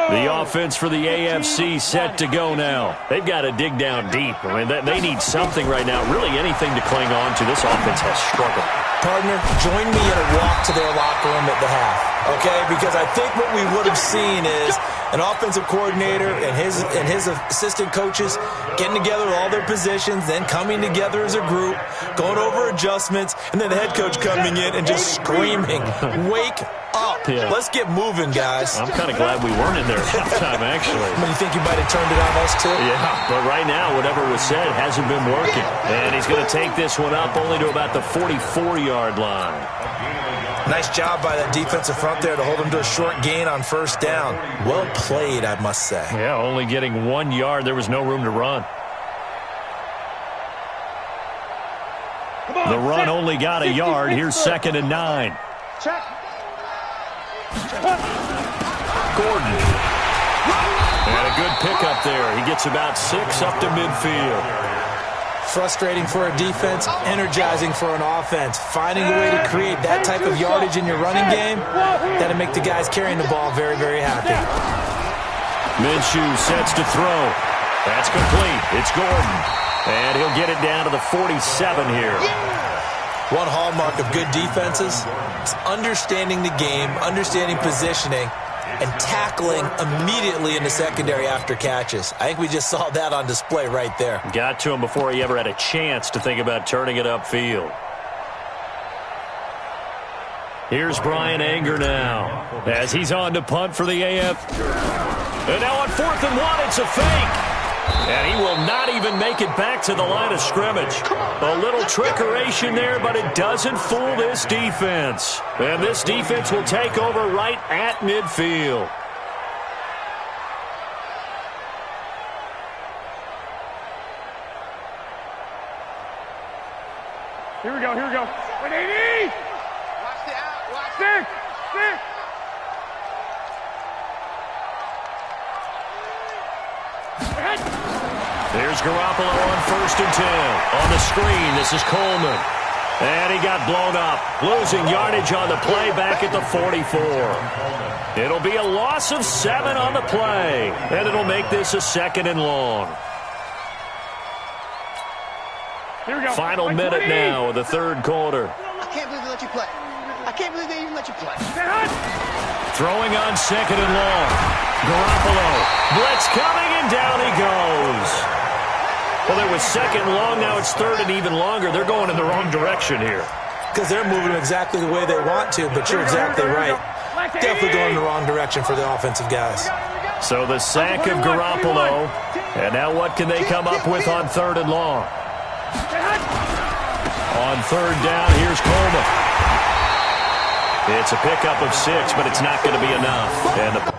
The offense for the AFC set to go now. They've got to dig down deep. I mean, they need something right now, really anything to cling on to. This offense has struggled. Partner, join me in a walk to their locker room at the half, okay? Because I think what we would have seen is an offensive coordinator and his assistant coaches getting together all their positions, then coming together as a group, going over adjustments, and then the head coach coming in and just screaming, wake up. Yeah. Let's get moving, guys. I'm kind of glad we weren't in there at halftime, actually. I mean, you think you might have turned it on us, too? Yeah, but right now, whatever was said hasn't been working. And he's going to take this one up only to about the 44-yard line. Nice job by that defensive front there to hold him to a short gain on 1st down. Well played, I must say. Yeah, only getting 1 yard. There was no room to run. The run only got a yard. Here's 2nd and 9. Check. Gordon. And a good pickup there. He gets about 6 up to midfield. Frustrating for a defense, energizing for an offense. Finding a way to create that type of yardage in your running game, that'll make the guys carrying the ball very, very happy. Minshew sets to throw. That's complete. It's Gordon. And he'll get it down to the 47 here. One hallmark of good defenses is understanding the game, understanding positioning, and tackling immediately in the secondary after catches. I think we just saw that on display right there. Got to him before he ever had a chance to think about turning it upfield. Here's Brian Anger now as he's on to punt for the AF. And now on 4th and 1, it's a fake. And he will not even make it back to the line of scrimmage. A little trickeration there, but it doesn't fool this defense. And this defense will take over right at midfield. Here we go, here we go. 180! Watch the out, watch Stick! Stick! There's Garoppolo on 1st and 10. On the screen, this is Coleman. And he got blown up, losing yardage on the play back at the 44. It'll be a loss of 7 on the play, and it'll make this a 2nd and long. Here we go. Final minute now of the 3rd quarter. I can't believe they let you play. I can't believe they even let you play. Throwing on 2nd and long. Garoppolo. Blitz coming, and down he goes. Well, there was 2nd and long. Now it's 3rd and even longer. They're going in the wrong direction here. Because they're moving exactly the way they want to, but you're exactly right. Definitely going in the wrong direction for the offensive guys. So the sack of Garoppolo. And now what can they come up with on 3rd and long? On 3rd down, here's Coleman. It's a pickup of 6, but it's not going to be enough. And the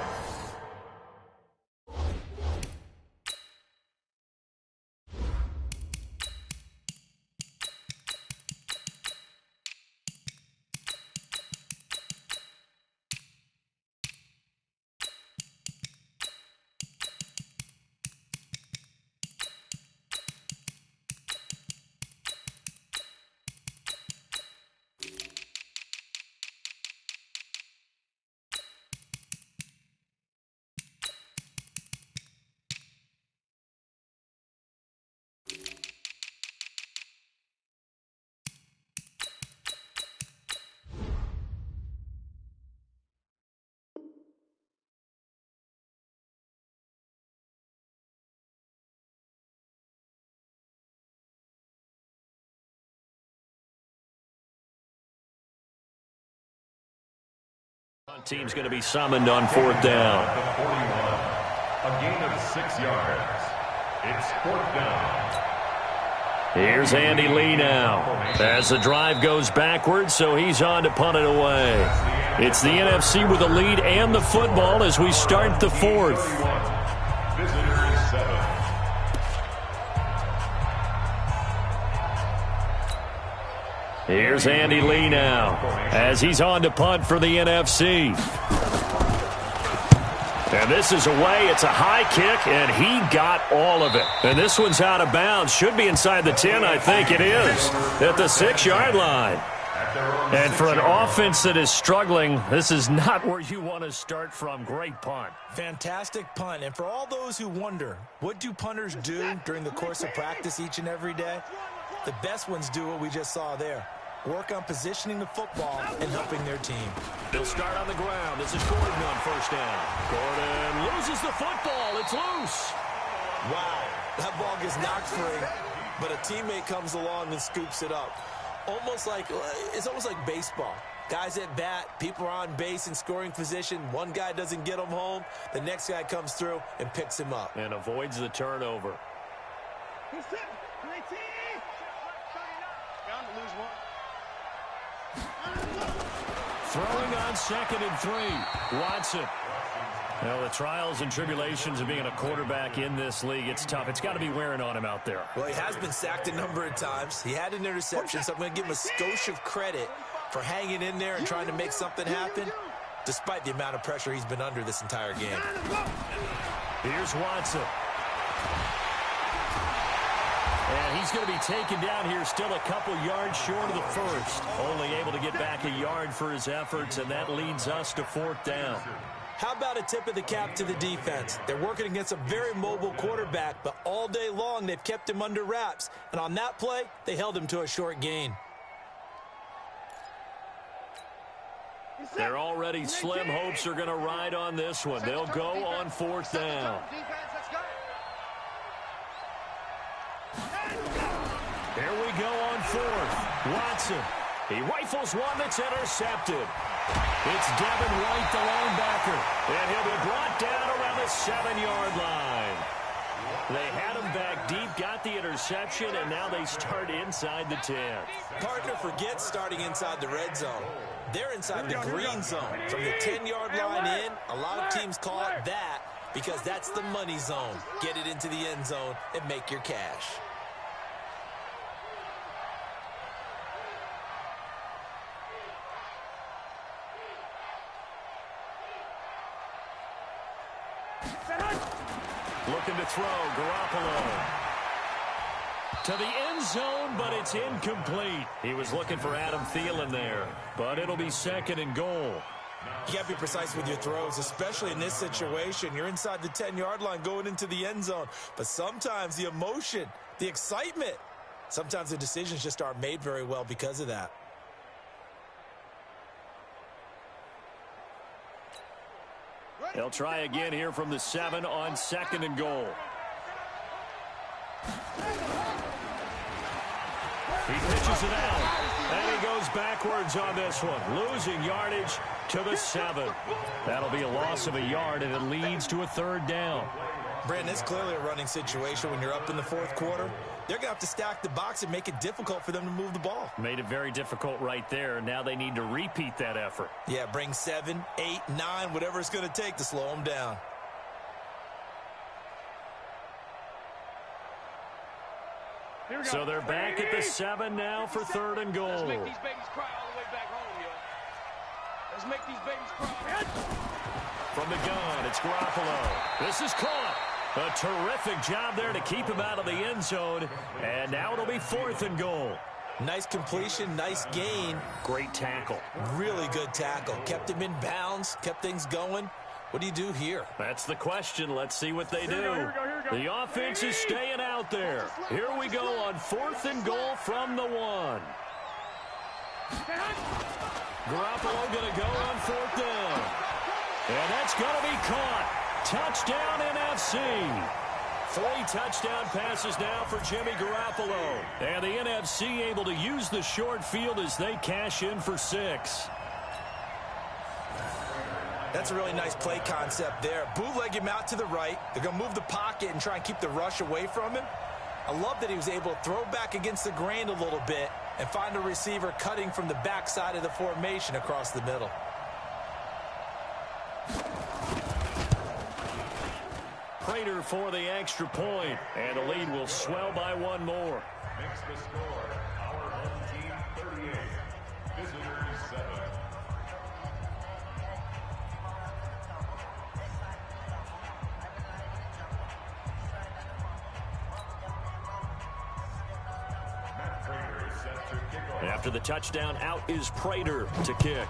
team's going to be summoned on 4th down. A gain of 6 yards. It's 4th down. Here's Andy Lee now. As the drive goes backwards, so he's on to punt it away. It's the NFC with the lead and the football as we start the 4th. Visitors 7. Here's Andy Lee now as he's on to punt for the NFC. And this is away. It's a high kick, and he got all of it. And this one's out of bounds. Should be inside the 10, I think it is, at the 6-yard line. And for an offense that is struggling, this is not where you want to start from. Great punt. Fantastic punt. And for all those who wonder, what do punters do during the course of practice each and every day? The best ones do what we just saw there. Work on positioning the football and helping their team. They'll start on the ground. This is Gordon on 1st down. Gordon loses the football. It's loose. Wow, that ball gets knocked free, but a teammate comes along and scoops it up. It's almost like baseball. Guys at bat, people are on base in scoring position. One guy doesn't get him home. The next guy comes through and picks him up. And avoids the turnover. Throwing on 2nd and 3. Watson. Well, the trials and tribulations of being a quarterback in this league, it's tough. It's got to be wearing on him out there. Well, he has been sacked a number of times. He had an interception, so I'm going to give him a skosh of credit for hanging in there and trying to make something happen, despite the amount of pressure he's been under this entire game. Here's Watson. And he's going to be taken down here still a couple yards short of the 1st. Only able to get back a yard for his efforts, and that leads us to 4th down. How about a tip of the cap to the defense? They're working against a very mobile quarterback, but all day long they've kept him under wraps. And on that play, they held him to a short gain. They're already slim hopes are going to ride on this one. They'll go on 4th down. Here we go on 4th. Watson. He rifles one that's intercepted. It's Devin White, the linebacker. And he'll be brought down around the 7-yard line. They had him back deep, got the interception, and now they start inside the 10. Partner forgets starting inside the red zone. They're inside the green zone. From the 10-yard line in, a lot of teams call it that because that's the money zone. Get it into the end zone and make your cash. Looking to throw, Garoppolo. To the end zone, but it's incomplete. He was looking for Adam Thielen there, but it'll be second and goal. You got to be precise with your throws, especially in this situation. You're inside the 10-yard line going into the end zone. But sometimes the emotion, the excitement, sometimes the decisions just aren't made very well because of that. They'll try again here from the 7 on second and goal. He pitches it out, and he goes backwards on this one, losing yardage to the 7. That'll be a loss of a yard, and it leads to a third down. Brandon, it's clearly a running situation when you're up in the fourth quarter. They're going to have to stack the box and make it difficult for them to move the ball. Made it very difficult right there. Now they need to repeat that effort. Yeah, bring 7, 8, 9, whatever it's going to take to slow them down. So they're back at the 7 now for third and goal. Let's make these babies cry all the way back home, yo. Let's make these babies cry. From the gun, it's Garoppolo. This is caught. A terrific job there to keep him out of the end zone. And now it'll be fourth and goal. Nice completion, nice gain. Great tackle. Really good tackle. Kept him in bounds, kept things going. What do you do here? That's the question. Let's see what they do. The offense is staying out there. Here we go on fourth and goal from the 1. Garoppolo going to go on fourth down. And that's going to be caught. Touchdown NFC. 3 touchdown passes now for Jimmy Garoppolo. And the NFC able to use the short field as they cash in for 6. That's a really nice play concept there. Bootleg him out to the right. They're going to move the pocket and try and keep the rush away from him. I love that he was able to throw back against the grain a little bit and find a receiver cutting from the backside of the formation across the middle. Prater for the extra point, and the lead will swell by 1 more. Makes the score our home team 38, visitors 7. Matt Prater is set to kick off. After the touchdown, out is Prater to kick.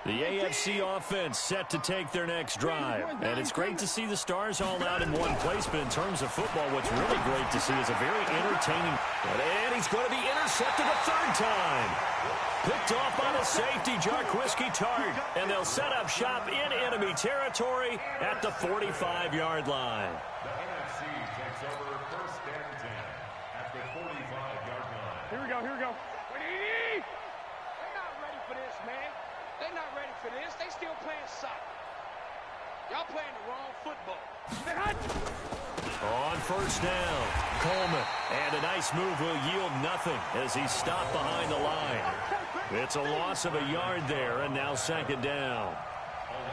The AFC offense set to take their next drive. And it's great to see the stars all out in one place, but in terms of football, what's really great to see is a very entertaining. And he's going to be intercepted a third time. Picked off by the safety, Jarquiski Tart. And they'll set up shop in enemy territory at the 45-yard line. The NFC takes over first and 10 at the 45-yard line. Here we go, here we go. They're not ready for this, man. They're not ready for this. They still playing soccer. Y'all playing the wrong football. On first down, Coleman. And a nice move will yield nothing as he's stopped behind the line. It's a loss of a yard there, and now second down.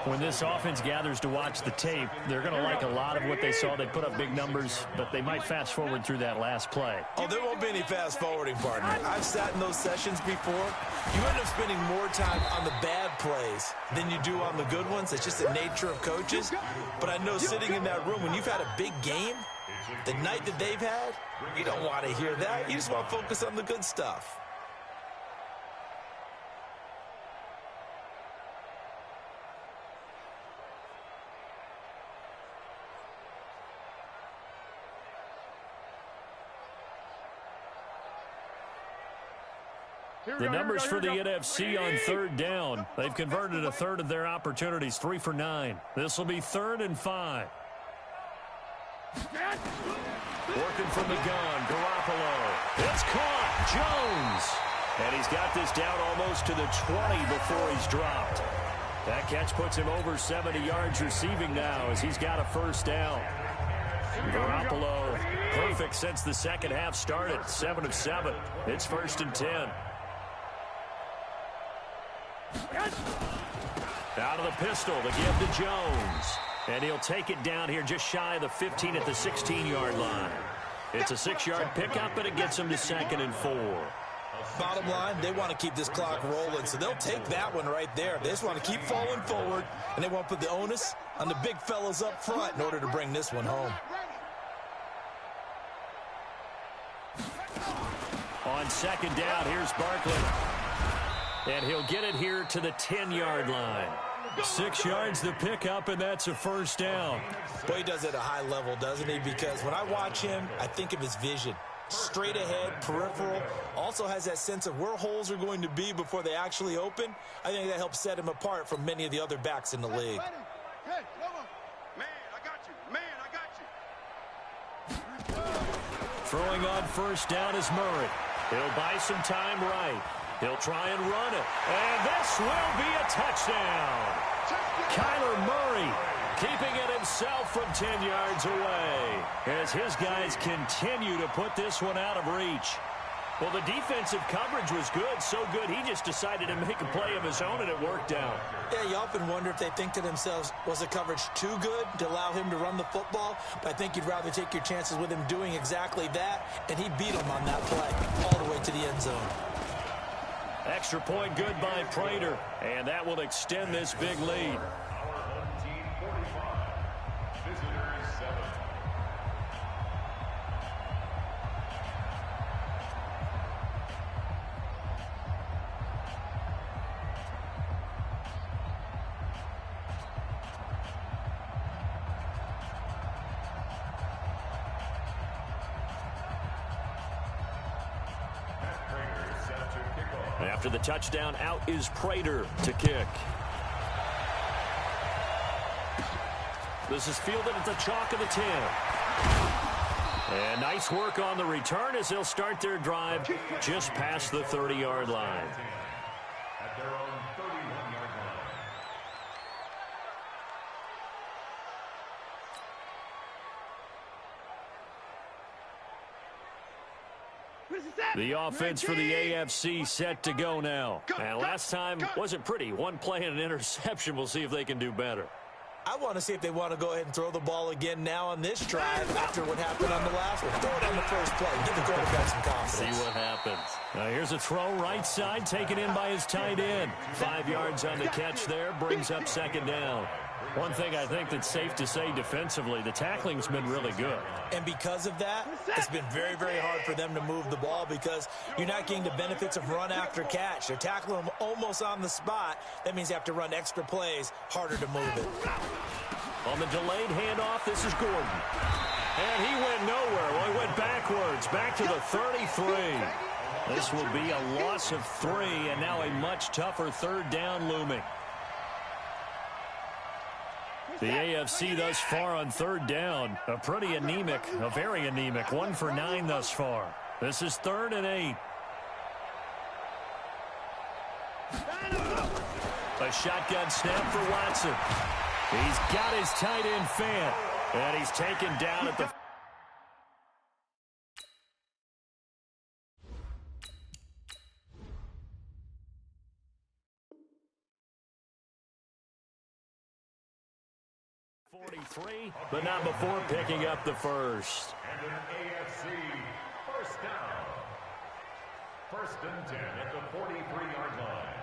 When this offense gathers to watch the tape, they're going to like a lot of what they saw. They put up big numbers, but they might fast forward through that last play. Oh, there won't be any fast forwarding, partner. I've sat in those sessions before. You end up spending more time on the bad plays than you do on the good ones. It's just the nature of coaches. But I know sitting in that room, when you've had a big game, the night that they've had, you don't want to hear that. You just want to focus on the good stuff. The numbers for the NFC on third down. They've converted a third of their opportunities, 3 for 9. This will be 3rd and 5. Working from the gun, Garoppolo. It's caught, Jones. And he's got this down almost to the 20 before he's dropped. That catch puts him over 70 yards receiving now as he's got a first down. Garoppolo, perfect since the second half started, 7 of 7. It's 1st and 10. Out of the pistol to give to Jones. And he'll take it down here just shy of the 15 at the 16-yard line. It's a 6-yard pickup, but it gets him to 2nd and 4. Bottom line, they want to keep this clock rolling, so they'll take that one right there. They just want to keep falling forward, and they want to put the onus on the big fellas up front in order to bring this one home. On second down, here's Barkley. And he'll get it here to the 10-yard line. 6 yards the pickup, and that's a first down. Boy, he does it at a high level, doesn't he? Because when I watch him, I think of his vision. Straight ahead, peripheral, also has that sense of where holes are going to be before they actually open. I think that helps set him apart from many of the other backs in the league. Hey, come on. Man, I got you. Man, I got you. Throwing on first down is Murray. He'll buy some time right. He'll try and run it. And this will be a touchdown. Kyler Murray keeping it himself from 10 yards away as his guys continue to put this one out of reach. Well, the defensive coverage was good, so good he just decided to make a play of his own, and it worked out. Yeah, you often wonder if they think to themselves, was the coverage too good to allow him to run the football? But I think you'd rather take your chances with him doing exactly that, and he beat him on that play all the way to the end zone. Extra point good by Prater, and that will extend this big lead. After the touchdown, out is Prater to kick. This is fielded at the chalk of the 10. And nice work on the return as they'll start their drive just past the 30-yard line. At their own 31-yard line. The offense for the AFC set to go now. And last time wasn't pretty. One play and an interception. We'll see if they can do better. I want to see if they want to go ahead and throw the ball again now on this drive after what happened on the last one. Throw it on the first play. Give the quarterback some confidence. See what happens. Now here's a throw right side taken in by his tight end. 5 yards on the catch there. Brings up second down. One thing I think that's safe to say defensively, the tackling's been really good. And because of that, it's been very, very hard for them to move the ball because you're not getting the benefits of run after catch. They're tackling them almost on the spot. That means you have to run extra plays, harder to move it. On the delayed handoff, this is Gordon. And he went nowhere. Well, he went backwards, back to the 33. This will be a loss of 3, and now a much tougher third down looming. The AFC thus far on third down, a pretty anemic, a very anemic. 1 for 9 thus far. This is 3rd and 8. A shotgun snap for Watson. He's got his tight end fan, and he's taken down at the... but not before picking up the first. And an AFC first down. 1st and 10 at the 43-yard line.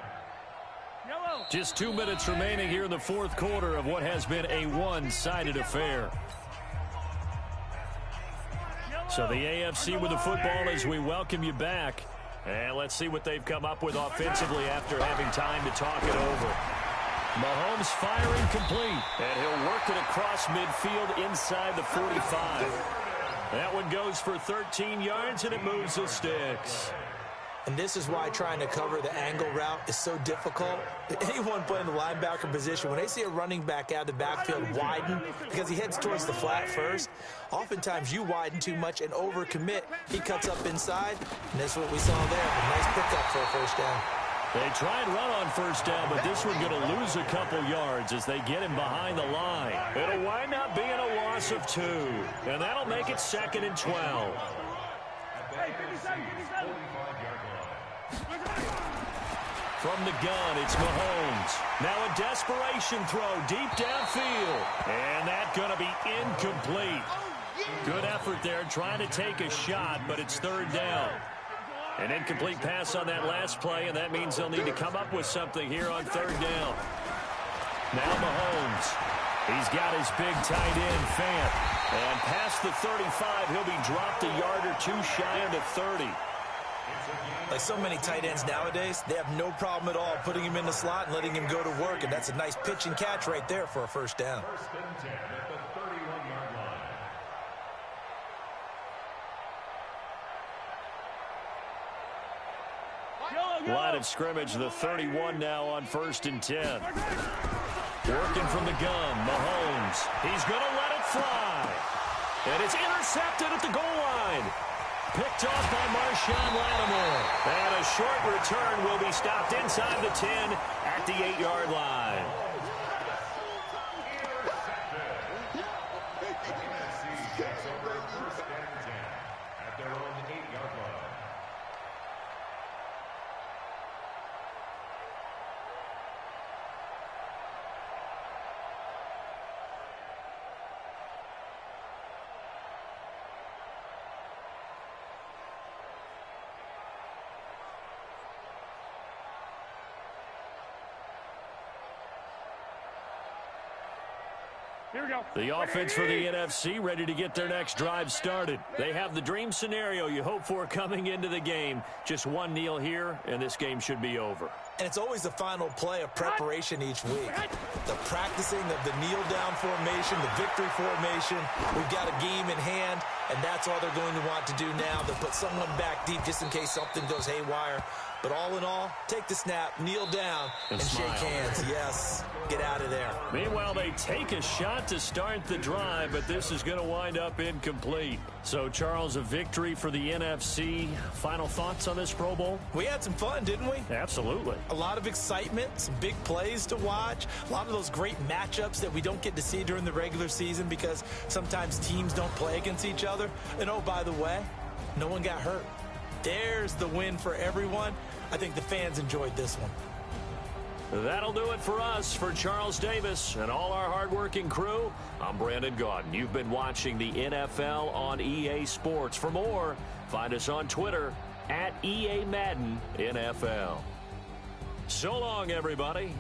Just 2 minutes remaining here in the fourth quarter of what has been a one-sided affair. So the AFC with the football as we welcome you back. And let's see what they've come up with offensively after having time to talk it over. Mahomes firing complete, and he'll work it across midfield inside the 45. That one goes for 13 yards, and it moves the sticks. And this is why trying to cover the angle route is so difficult. Anyone playing the linebacker position, when they see a running back out of the backfield widen, because he heads towards the flat first, oftentimes you widen too much and overcommit. He cuts up inside, and that's what we saw there. A nice pickup for a first down. They try and run on first down, but this one going to lose a couple yards as they get him behind the line. It'll wind up being a loss of 2, and that'll make it 2nd and 12. From the gun, it's Mahomes. Now a desperation throw deep downfield, and that's going to be incomplete. Good effort there trying to take a shot, but it's 3rd down. An incomplete pass on that last play, and that means they'll need to come up with something here on third down. Now Mahomes. He's got his big tight end, Fant. And past the 35, he'll be dropped a yard or two shy of the 30. Like so many tight ends nowadays, they have no problem at all putting him in the slot and letting him go to work, and that's a nice pitch and catch right there for a first down. First and 10 at the 31-yard line. Line of scrimmage, the 31 now on first and 10. Working from the gun, Mahomes. He's going to let it fly. And it's intercepted at the goal line. Picked off by Marshawn Lattimore. And a short return will be stopped inside the 10 at the 8-yard line. NFC takes over first and 10 at their own 8-yard line. Here we go. The offense for the NFC ready to get their next drive started. They have the dream scenario you hope for coming into the game. Just one kneel here, and this game should be over. And it's always the final play of preparation each week. The practicing of the kneel-down formation, the victory formation. We've got a game in hand, and that's all they're going to want to do now. They'll put someone back deep just in case something goes haywire. But all in all, take the snap, kneel down, and shake hands. Yes, get out of there. Meanwhile, they take a shot to start the drive, but this is going to wind up incomplete. So, Charles, a victory for the NFC. Final thoughts on this Pro Bowl? We had some fun, didn't we? Absolutely. A lot of excitement, some big plays to watch, a lot of those great matchups that we don't get to see during the regular season because sometimes teams don't play against each other. And, oh, by the way, no one got hurt. There's the win for everyone. I think the fans enjoyed this one. That'll do it for us. For Charles Davis and all our hardworking crew, I'm Brandon Gaudin. You've been watching the NFL on EA Sports. For more, find us on Twitter @EA Madden NFL. So long, everybody.